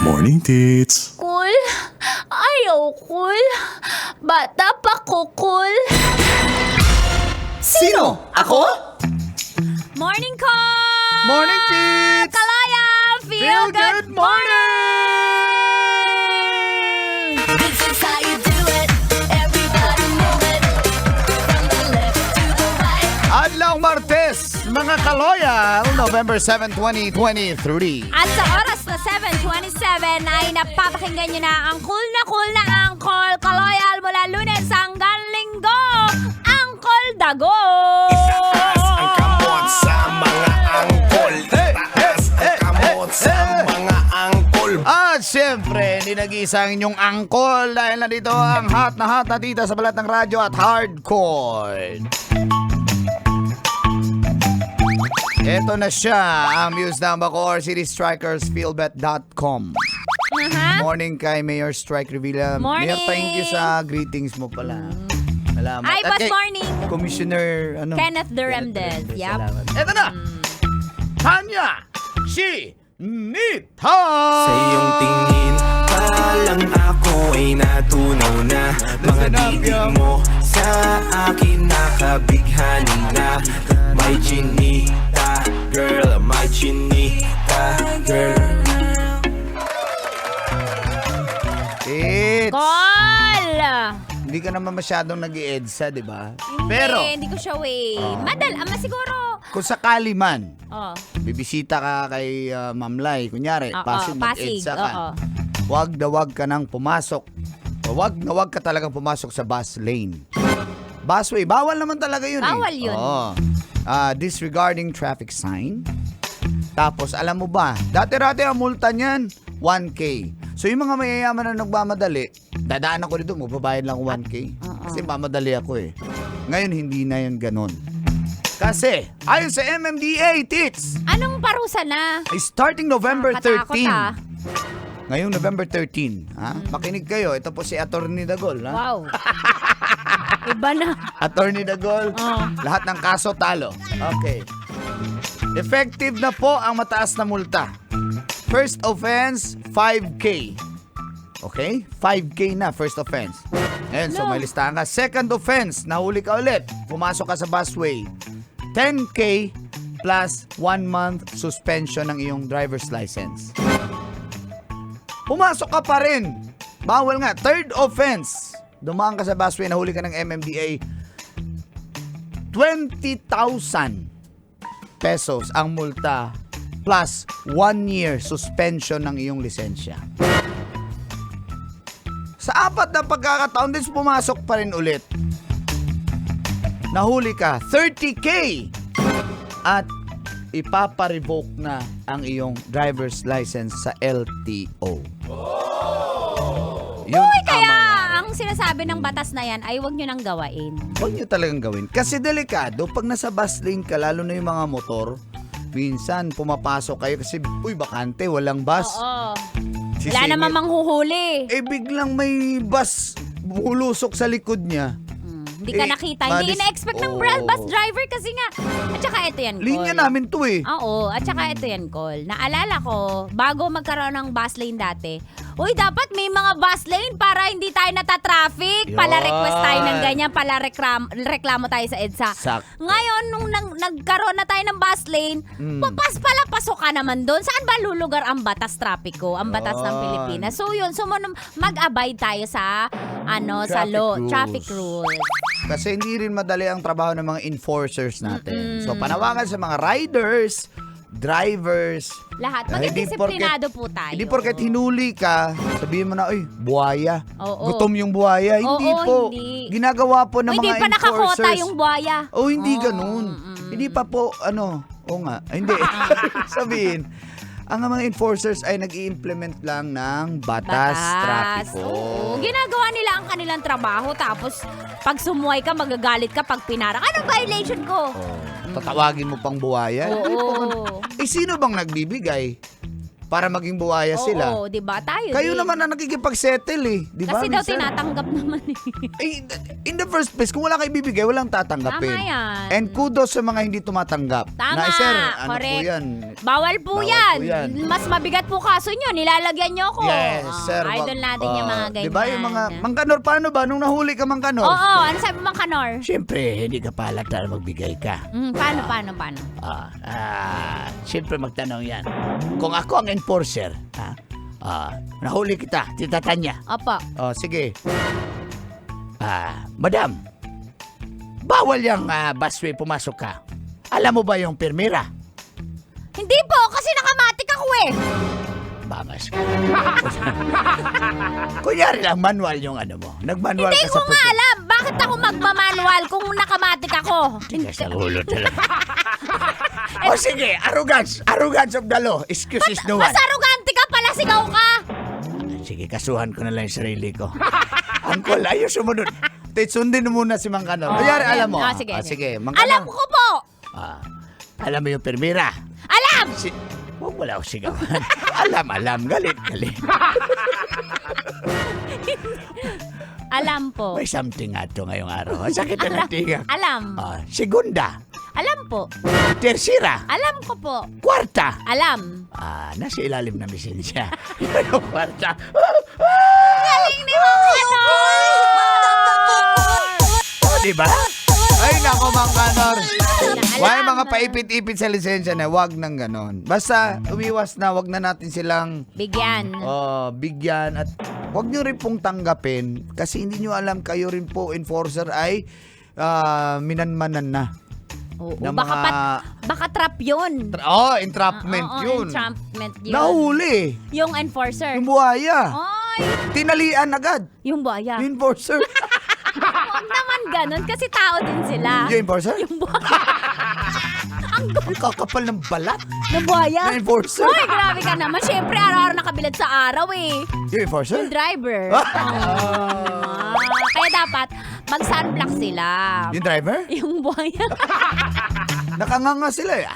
Morning, Tits! Cool? Ayaw cool. Bata pa ko cool. Sino? Ako? Morning call! Morning, Tits! Kalaya! Feel good morning! This is how you do it. Everybody move it. From the left to the right. Adlaw Martes, mga kaloyal, November 7, 2023. At sa oras na 7:27 ay napapakinggan nyo na ang cool na Angkol Kaloyal mula Lunes hanggang Linggo, Angkol Dago! Ang kamot sa mga angkol. Itaas ang kamot sa mga angkol. At syempre, hindi nag-iisa ang inyong angkol dahil nandito ang hot na tita sa balat ng radyo at hardcore. Ito na siya, ang Muse ng Bacoor, citystrikersfeelbet.com. Morning kay Mayor Strike Revilla. Morning. Mayor, thank you sa greetings mo pala. Salamat. Ay, At boss, kay morning. Commissioner, Kenneth Duremdes. Yup. Salamat. Ito na! Tanya! Si Nita! Sa iyong tingin, palang ako ay natunaw na. Mga titig mo sa akin nakabighani na. May chinita, girl, may chinita, girl. It's, Call! hindi ka naman masyadong nag-i-EDSA, di ba? Hindi, Pero, hindi ko siya way. Siguro. kung sakali man, Oh. bibisita ka kay Ma'am Lai, kunyari, Oo, Pasig, Pasig, mag-EDSA ka. oo. Wag na wag ka nang pumasok. O wag na wag ka talagang pumasok sa bus lane. Busway, bawal naman talaga yun. Bawal yun. Oo. Disregarding traffic sign. Tapos, alam mo ba, dati-rati ang multa niyan, 1K. So, yung mga mayayaman na nagmamadali, dadaan ako dito, magbabayad lang 1K. Kasi mamadali ako eh. Ngayon, hindi na yan ganon. Kasi, ayon sa MMDA, Tits, Anong parusa na? starting November Nakakatakot, 13. ah. Ngayong November 13, ha? Makinig kayo. Ito po si Attorney Dagol, ha? Wow. Iba na. Attorney Dagol, lahat ng kaso talo. Okay. Effective na po ang mataas na multa. First offense, 5K. Okay? 5K na, first offense. Ayan, so may listahan ka. Second offense, nahuli ka ulit. Pumasok ka sa busway. 10K plus 1 month suspension ng iyong driver's license. Pumasok ka pa rin. Bawal nga. Third offense, dumaan ka sa busway, nahuli ka ng MMDA, 20,000 pesos ang multa plus 1 year suspension ng iyong lisensya. Sa 4 na pagkakataon din pumasok pa rin ulit. Nahuli ka, 30K at ipapa-revoke na ang iyong driver's license sa LTO. Yun Uy, ang kaya mangyayari. ang sinasabi ng batas na yan ay huwag nyo nang gawain. Huwag nyo talagang gawin. Kasi delikado, pag nasa bus lane ka, lalo na yung mga motor, minsan pumapasok kayo kasi, uy, bakante, walang bus. Oo. Sisingit. Wala naman manghuhuli. Eh, biglang may bus bulusok sa likod niya. Hindi ka eh, nakita. Hindi malis- na-expect ng Oo. bus driver kasi nga. At saka ito yan, Col. Linya namin to eh. Oo, at saka ito yan, Col. Naalala ko, bago magkaroon ng bus lane dati, uy, dapat may mga bus lane para hindi tayo natatraffic. Yan. Pala request tayo ng ganyan, pala reklamo tayo sa EDSA. Sakto. Ngayon, nung nagkaroon na tayo ng bus lane, pasok ka naman doon. Saan ba lulugar ang batas trapiko, ang batas ng Yan. Pilipinas? So yun, mag-abide tayo sa sa law, traffic rules. Kasi hindi rin madali ang trabaho ng mga enforcers natin. So, panawagan sa mga riders, drivers. Lahat. na Maging hindi disiplinado porket- po tayo. Hindi porket hinuli ka, sabihin mo na, uy, buhaya. Oo. Gutom yung buhaya. Hindi Oo, po. hindi. Ginagawa po ng Hindi mga pa nakakota enforcers. yung buhaya. Oh, hindi ganun. Hindi pa po, oo nga. Hindi. Sabihin, ang mga enforcers ay nag-i-implement lang ng batas, trapiko. Oo. Ginagawa nila ang kanilang trabaho tapos pag sumuway ka, magagalit ka pag pinara. Anong violation ko? Tatawagin mo pang buhaya. Hindi po ganun. Oo. Eh, sino bang nagbibigay? para maging buhaya sila. Oo, di ba? Tayo Kayo din. naman na nakikipag-settle eh. Di ba? Kasi daw minsan? tinatanggap naman eh. Eh, in the first place, kung wala kayo ibibigay, walang tatanggapin. Tama yan. And kudos sa mga hindi tumatanggap. Tama, Na, sir, ano correct. po yan? Bawal po Bawal yan. po yan. Mas mabigat po kaso nyo. Nilalagyan nyo ko. Yes, sir. Idol natin yung mga ganyan. Di ba yung mga, Mang Kanor, paano ba? Nung nahuli ka, Mang Kanor? Oo, ano sabi mo, Mang Kanor? Siyempre, hindi ka pala na magbigay ka. Paano? Siyempre magtanong yan. Kung ako ang enforcer, nahuli kita, Tita Tanya. Opo. Sige. Madam, bawal yung busway pumasok ka. Alam mo ba yung permira? Hindi po, kasi nakamatik ako eh. Bamas ka. Kunyari lang, manual yung ano mo. Nag-manual Hindi ka ko sa nga alam. Bakit ako magmamanual kung nakamatik ako? Tigas ng ulo talaga. O sige, arrogance. Arrogance of the law. Excuses no one. Mas arugante ka pala, sigaw ka. Sige, kasuhan ko na lang yung sarili ko. Uncle, ayaw sumunod. Sundin mo muna si Mang Kanor. Kunyari, alam mo. Sige. Sige, Mang Kanor. Alam ko po. Alam mo yung permira. Alam. Huwag wala ako sigawan. alam. Galit. Alam po. May something nga ito ngayong araw. Ang sakit na natinga. Alam. Segunda. Alam po. Tersira. Alam ko po. Kwarta. Alam. Nasa ilalim ng lisensya. Yung kwarta. Galing ni Mang Kanor. Diba? Ay, nako, Mang Kanor. Alam May mga na. paipit-ipit sa lisensya na wag nang ganon. Basta, umiwas na, wag na natin silang Bigyan. bigyan at wag nyo rin pong tanggapin kasi hindi nyo alam kayo rin po enforcer ay minanmanan na. Oo, ng baka, mga- baka trap yun. Entrapment Oo, yun. entrapment yun. Nahuli. Yung enforcer. Yung buhaya. Ay, Tinalian agad. yung buhaya. Yung enforcer. Huwag naman ganun kasi tao din sila. Yung enforcer? Yung buhaya. Ang kakapal ng balat. Yung buhaya. Yung enforcer. Uy, grabe ka naman. Siyempre, araw-araw nakabilad sa araw eh. Yung enforcer? Yung driver. Kaya dapat, mag-sunblock sila. Yung driver? Yung buhaya. Nakanganga sila eh.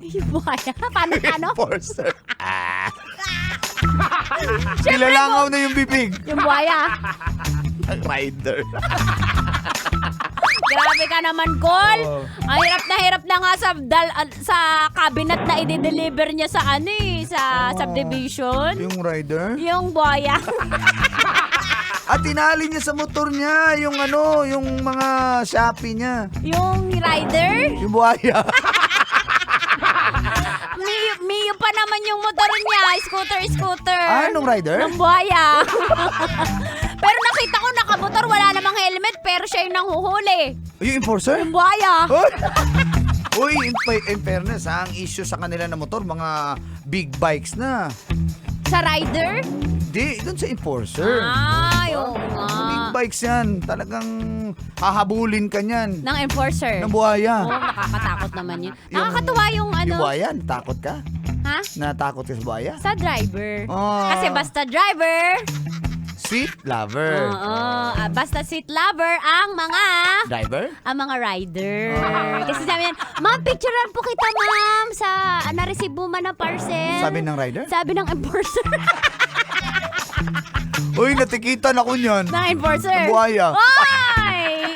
Yung buhaya. Paano? Enforcer. Nilalangaw na yung bibig. Yung buhaya. Rider. Grabe ka naman, Col. Oo. Ang hirap na nga sa cabinet na i-deliver niya sa sa subdivision. Yung rider? Yung buhaya. At tinali niya sa motor niya yung yung mga Shopee niya. Yung rider. Yung buhaya. Miyo pa naman yung motor niya. Scooter. Anong rider? Ng buhaya. Pero nakita ko nakamotor, wala namang helmet, pero siya yung nanghuhuli. Yung enforcer? Yung buhaya. Uy, in fairness, ang issue sa kanila na motor, mga big bikes na. Sa rider? Hindi, doon sa enforcer. Oo nga. Big bikes yan. Talagang hahabulin ka niyan. Ng enforcer. Ng buhaya. Oo, nakakatakot naman yun. Nakakatuwa yung Yung buhaya, natakot ka? Ha? Natakot ka sa buhaya? Sa driver. Oh. Kasi basta driver. Sweet lover. Basta seat lover ang mga Driver? rider. Kasi sabi yan, ma'am, picturean po kita, ma'am, sa na-receive mo man na parcel. Sabi ng rider? Sabi ng enforcer. Uy, natikitan ako niyan. ng enforcer. Ng buhaya. Ay!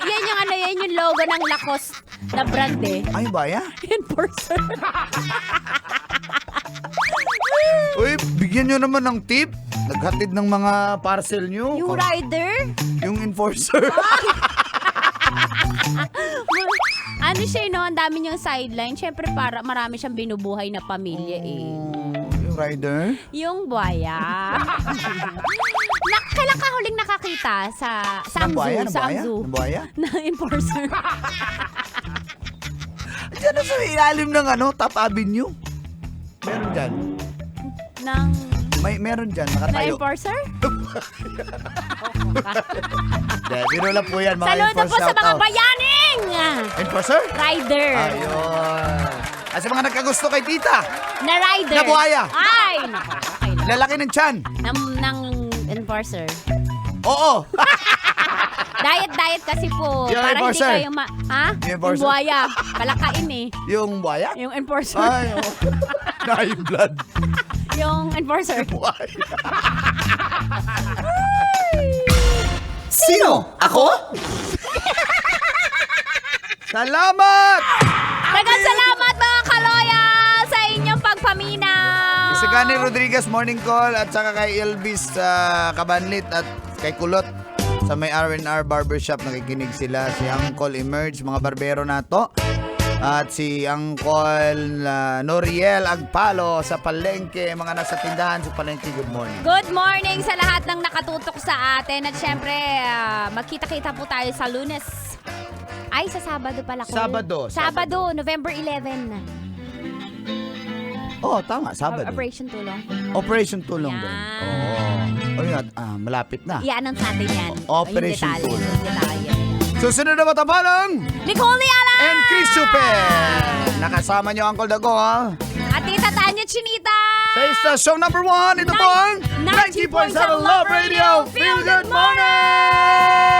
Yan yung logo ng Lacoste na brand eh. Ay, buhaya? Enforcer. Uy, bigyan nyo naman ng tip. Naghatid ng mga parcel nyo. Yung rider. Yung enforcer. Ano siya, no? Ang dami niyang sideline. Siyempre, para marami siyang binubuhay na pamilya eh. Yung rider? Yung buhaya. Kailan ka huling nakakita sa Ng buhaya? Ng buhaya? zoo? Ng buhaya? Na enforcer. Diyan na sa ilalim ng Top Avenue. Meron dyan. ng Meron dyan, na nakatayo. enforcer? Biro lang po yan, mga Saludo po enforcer. sa mga bayaning! Enforcer? Rider. Ayun. At sa mga nagkagusto kay tita, Na rider. Na buhaya. Ay, naku. Okay lang. lalaki ng tiyan. Ng enforcer. Oo. Diet kasi po. Yung para enforcer. hindi kayo ha? Yung Yung enforcer. buhaya. Palakain eh. Yung buhaya? Yung enforcer. Ay, oo. Na yung blood. Yung enforcer. Why? Sino? Ako? Salamat! Dagang salamat mga kaloyal sa inyong pagpaminaw. Si Gani Rodriguez morning call at saka kay Elvis Kabanlit at kay Kulot sa may R&R Barbershop. Nakikinig sila. Si Uncle Emerge, mga barbero na to. At si Uncle Noriel Agpalo sa Palengke, mga nasa tindahan sa Palengke. Good morning. Good morning sa lahat ng nakatutok sa atin. At syempre, magkita-kita po tayo sa Lunes. Ay, sa Sabado pala. Col. Sabado, November 11. Oh, tama, Sabado. Operation Tulong. Operation Tulong Yan. din. Oo. Oh, yun, malapit na. I-announce natin yan. Operation Yung detalye, Tulong. yung detalye. Susunod na matabalang Nicole Niala! and Chris Super. Nakasama niyo Uncle Dago, ha? At Tita Tanya Chinita! Sa istasyon number 1, ito po ang 90.7 Love Radio. Feel good morning!